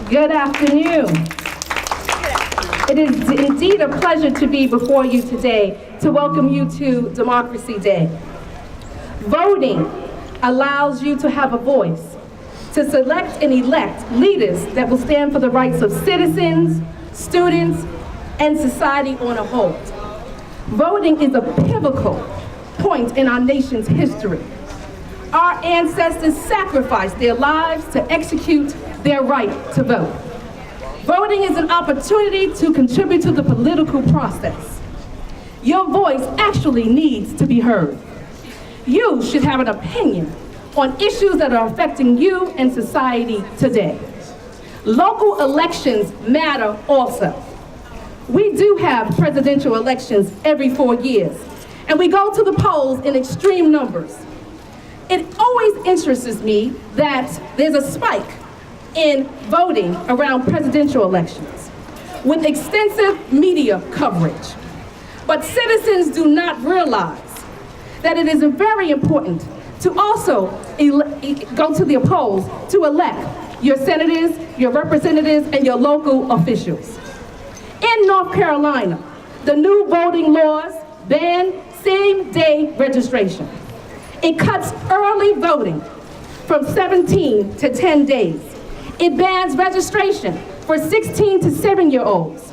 Good afternoon. It is indeed a pleasure to be before you today to welcome you to Democracy Day. Voting allows you to have a voice, to select and elect leaders that will stand for the rights of citizens, students, and society on a whole. Voting is a pivotal point in our nation's history. Our ancestors sacrificed their lives to execute their right to vote. Voting is an opportunity to contribute to the political process. Your voice actually needs to be heard. You should have an opinion on issues that are affecting you and society today. Local elections matter also. We do have presidential elections every 4 years, and we go to the polls in extreme numbers. It always interests me that there's a spike in voting around presidential elections with extensive media coverage. But citizens do not realize that it is very important to also go to the polls to elect your senators, your representatives, and your local officials. In North Carolina, the new voting laws ban same-day registration. It cuts early voting from 17 to 10 days. It bans registration for 16 to 7-year-olds.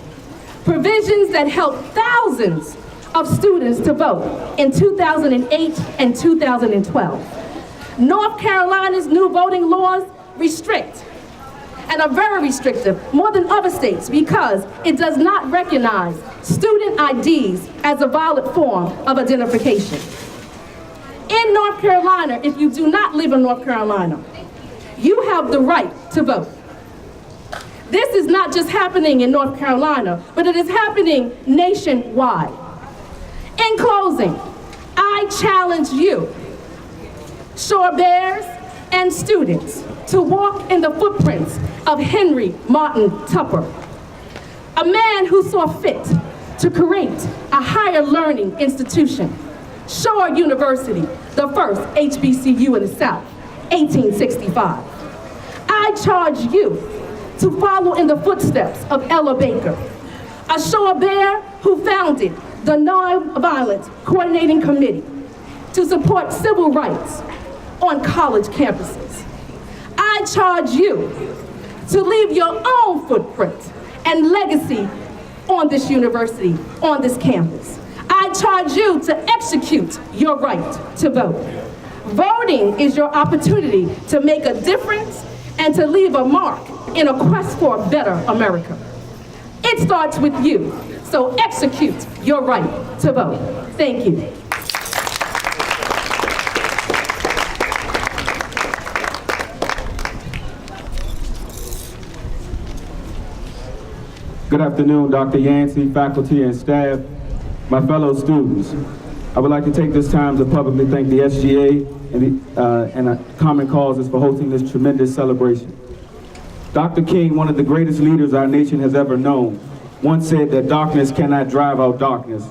Provisions that helped thousands of students to vote in 2008 and 2012. North Carolina's new voting laws restrict and are very restrictive, more than other states, because it does not recognize student IDs as a valid form of identification. In North Carolina, if you do not live in North Carolina, you have the right to vote. This is not just happening in North Carolina, but it is happening nationwide. In closing, I challenge you, Shore Bears and students, to walk in the footprints of Henry Martin Tupper, a man who saw fit to create a higher learning institution, Shore University, the first HBCU in the South, 1865. I charge you to follow in the footsteps of Ella Baker, a Shore Bear who founded the Nonviolence Coordinating Committee to support civil rights on college campuses. I charge you to leave your own footprint and legacy on this university, on this campus. I charge you to execute your right to vote. Voting is your opportunity to make a difference and to leave a mark in a quest for a better America. It starts with you, so execute your right to vote. Thank you. Good afternoon, Dr. Yancey, faculty, and staff, my fellow students. I would like to take this time to publicly thank the SGA and Common Causes for hosting this tremendous celebration. Dr. King, one of the greatest leaders our nation has ever known, once said that darkness cannot drive out darkness.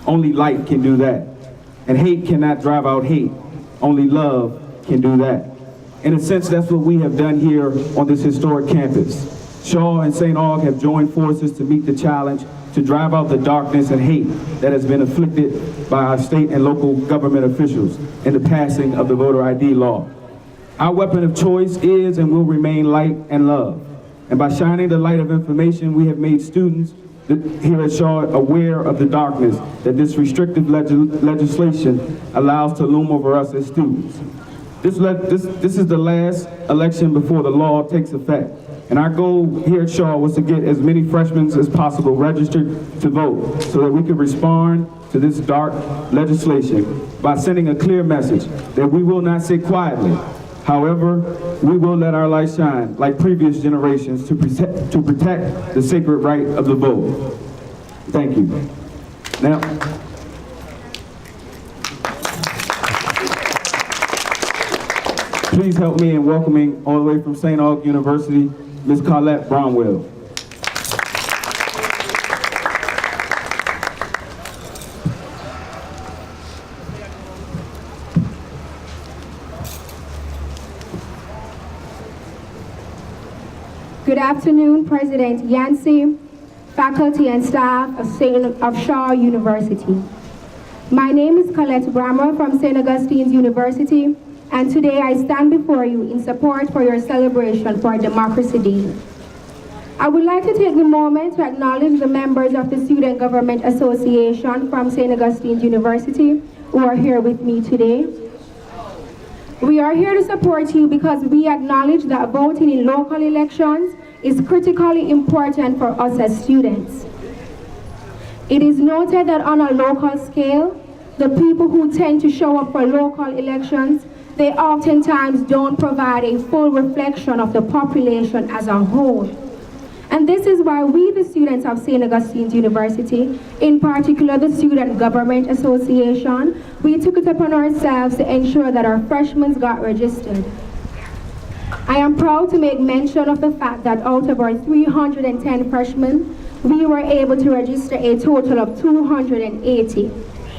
Only light can do that. And hate cannot drive out hate. Only love can do that. In a sense, that's what we have done here on this historic campus. Shaw and Saint Aug have joined forces to meet the challenge to drive out the darkness and hate that has been afflicted by our state and local government officials in the passing of the voter ID law. Our weapon of choice is and will remain light and love. And by shining the light of information, we have made students here at Shaw aware of the darkness that this restrictive legislation allows to loom over us as students. This is the last election before the law takes effect. And our goal here at Shaw was to get as many freshmen as possible registered to vote so that we could respond to this dark legislation by sending a clear message that we will not sit quietly. However, we will let our light shine like previous generations to protect the sacred right of the vote. Thank you. Now, please help me in welcoming all the way from Saint Augustine University, Ms. Carlette Bromwell. Good afternoon, President Yancey, faculty and staff of Shaw University. My name is Colette Brammer from Saint Augustine University, and today I stand before you in support for your celebration for Democracy Day. I would like to take the moment to acknowledge the members of the Student Government Association from Saint Augustine University who are here with me today. We are here to support you because we acknowledge that voting in local elections is critically important for us as students. It is noted that on a local scale, the people who tend to show up for local elections, they oftentimes don't provide a full reflection of the population as a whole. And this is why we, the students of Saint Augustine University, in particular the Student Government Association, we took it upon ourselves to ensure that our freshmen got registered. I am proud to make mention of the fact that out of our 310 freshmen, we were able to register a total of 280.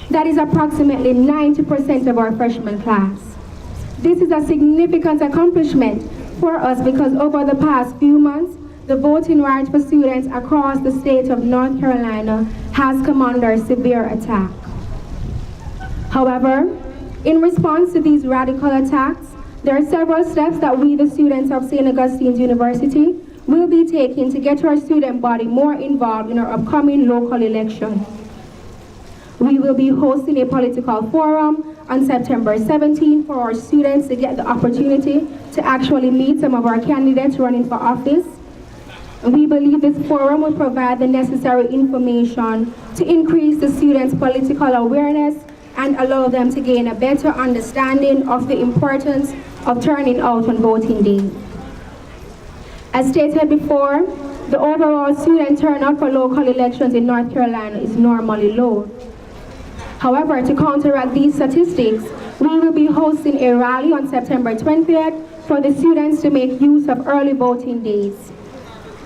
That is approximately 90% of our freshman class. This is a significant accomplishment for us because over the past few months, the voting rights for students across the state of North Carolina has come under severe attack. However, in response to these radical attacks, there are several steps that we, the students of Saint Augustine University, will be taking to get our student body more involved in our upcoming local election. We will be hosting a political forum on September 17 for our students to get the opportunity to actually meet some of our candidates running for office. We believe this forum will provide the necessary information to increase the students' political awareness and allow them to gain a better understanding of the importance of turning out on voting day. As stated before, the overall student turnout for local elections in North Carolina is normally low. However, to counteract these statistics, we will be hosting a rally on September 20th for the students to make use of early voting days.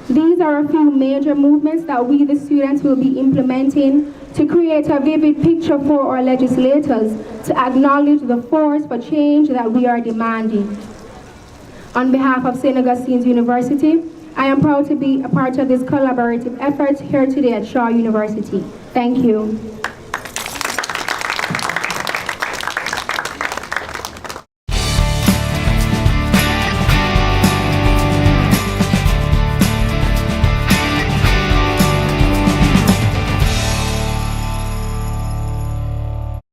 These are a few major movements that we, the students, will be implementing to create a vivid picture for our legislators to acknowledge the force for change that we are demanding. On behalf of Saint Augustine University, I am proud to be a part of this collaborative effort here today at Shaw University. Thank you.